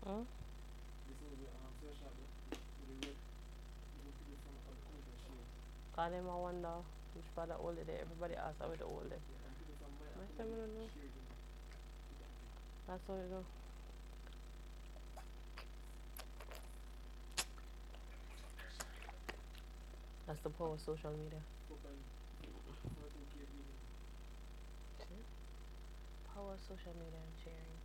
Mm? This is the social with the red people from other countries share. Cause them I wonder which part of old day. Everybody asks how the old day. Yeah, and people from my My Apple time I don't know. share them with the Apple. That's how you know. That's the power of social media. Couple for 2K video. See? Power of social media and sharing.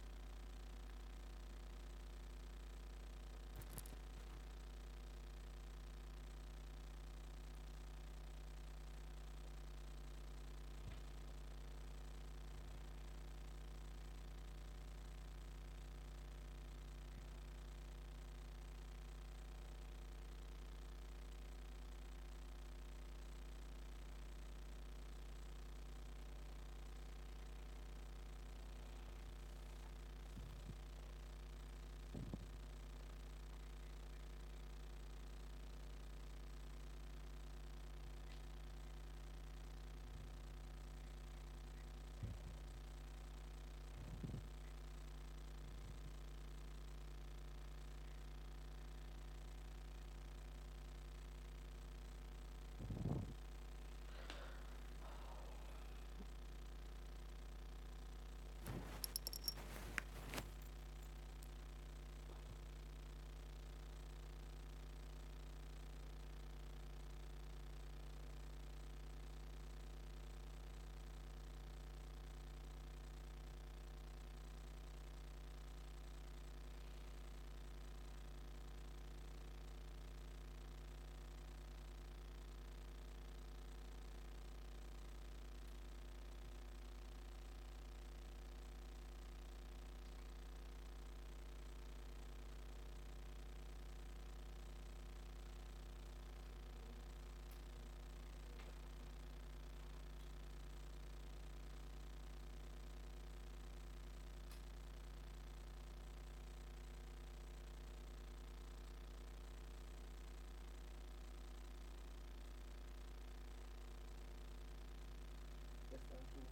Less than two.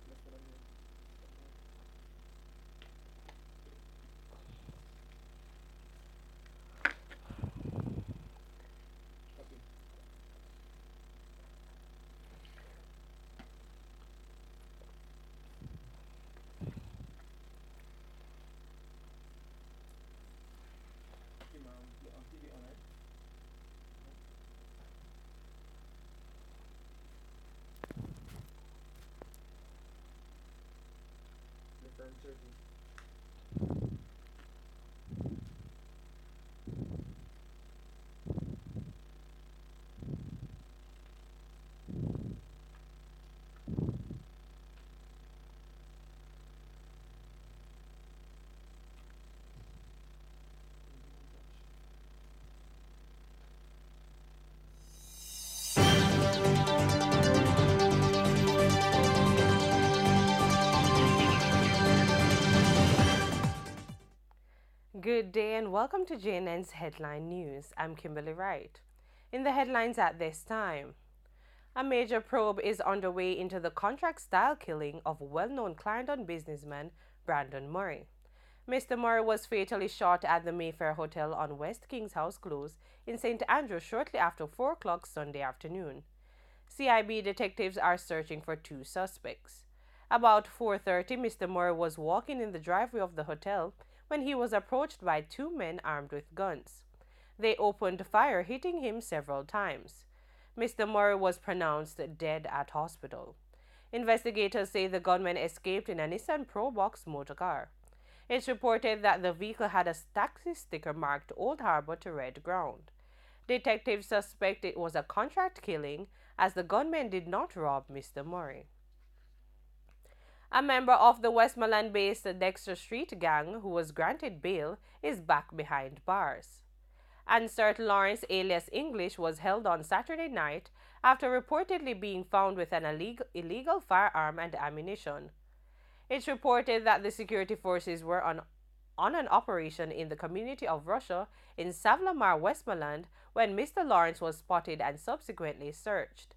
Less than a minute. Copy. Kim, you're on TV on, right? Uh-huh. Less than 30. Touch. Good day and welcome to JNN's Headline News. I'm Kimberly Wright. In the headlines at this time, a major probe is underway into the contract style killing of well known Clarendon businessman Brandon Murray. Mr. Murray was fatally shot at the Mayfair Hotel on West King's House Close in St. Andrews shortly after 4 o'clock Sunday afternoon. CIB detectives are searching for two suspects. About 4:30, Mr. Murray was walking in the driveway of the hotel when he was approached by two men armed with guns. They opened fire, hitting him several times. Mr. Murray was pronounced dead at hospital. Investigators say the gunman escaped in a Nissan Probox motor car. It's reported that the vehicle had a taxi sticker marked Old Harbor to red ground. Detectives suspect it was a contract killing, as the gunman did not rob Mr. Murray. A member of the Westmoreland-based Dexter Street gang who was granted bail is back behind bars. Ansert Lawrence alias English was held on Saturday night after reportedly being found with an illegal firearm and ammunition. It's reported that the security forces were on an operation in the community of Russia in Savlamar, Westmoreland, when Mr. Lawrence was spotted and subsequently searched.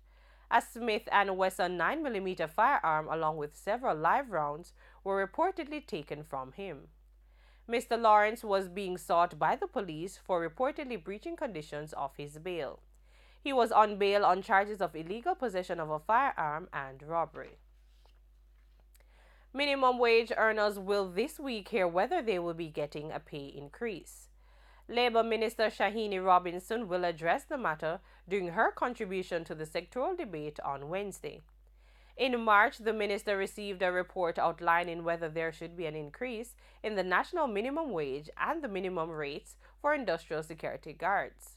A Smith & Wesson 9mm firearm along with several live rounds were reportedly taken from him. Mr. Lawrence was being sought by the police for reportedly breaching conditions of his bail. He was on bail on charges of illegal possession of a firearm and robbery. Minimum wage earners will this week hear whether they will be getting a pay increase. Labor Minister Shahini Robinson will address the matter during her contribution to the sectoral debate on Wednesday. In March, the minister received a report outlining whether there should be an increase in the national minimum wage and the minimum rates for industrial security guards.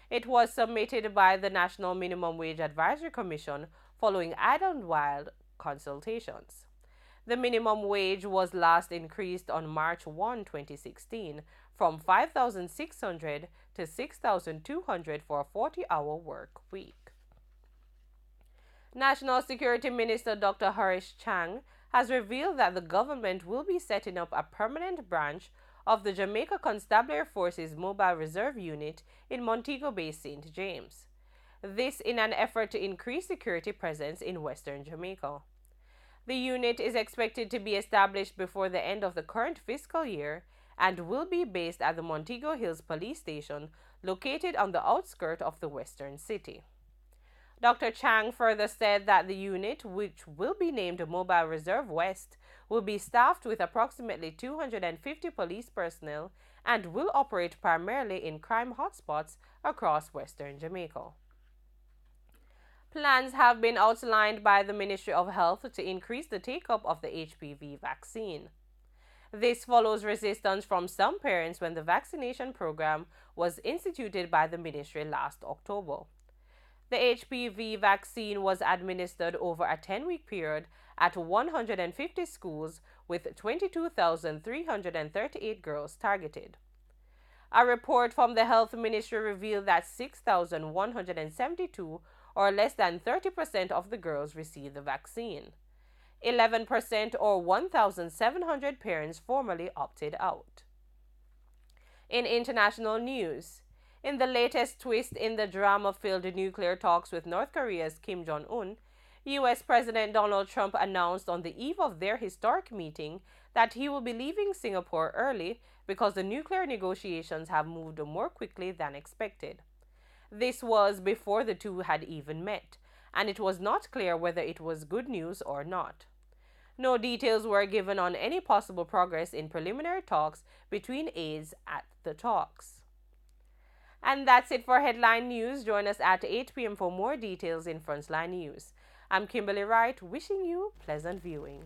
It was submitted by the National Minimum Wage Advisory Commission following Idlewild consultations. The minimum wage was last increased on March 1, 2016, from $5,600 to $6,200 for a 40-hour work week. National Security Minister Dr. Harish Chang has revealed that the government will be setting up a permanent branch of the Jamaica Constabulary Forces Mobile Reserve Unit in Montego Bay, St. James. This in an effort to increase security presence in Western Jamaica. The unit is expected to be established before the end of the current fiscal year and will be based at the Montego Hills Police Station, located on the outskirts of the western city. Dr. Chang further said that the unit, which will be named Mobile Reserve West, will be staffed with approximately 250 police personnel and will operate primarily in crime hotspots across western Jamaica. Plans have been outlined by the Ministry of Health to increase the take-up of the HPV vaccine. This follows resistance from some parents when the vaccination program was instituted by the ministry last October. The HPV vaccine was administered over a 10-week period at 150 schools with 22,338 girls targeted. A report from the Health Ministry revealed that 6,172, or less than 30% of the girls, received the vaccine. 11%, or 1,700 parents, formally opted out. In international news, in the latest twist in the drama-filled nuclear talks with North Korea's Kim Jong-un, U.S. President Donald Trump announced on the eve of their historic meeting that he will be leaving Singapore early because the nuclear negotiations have moved more quickly than expected. This was before the two had even met, and it was not clear whether it was good news or not. No details were given on any possible progress in preliminary talks between aides at the talks. And that's it for Headline News. Join us at 8 p.m. for more details in Frontline News. I'm Kimberly Wright, wishing you pleasant viewing.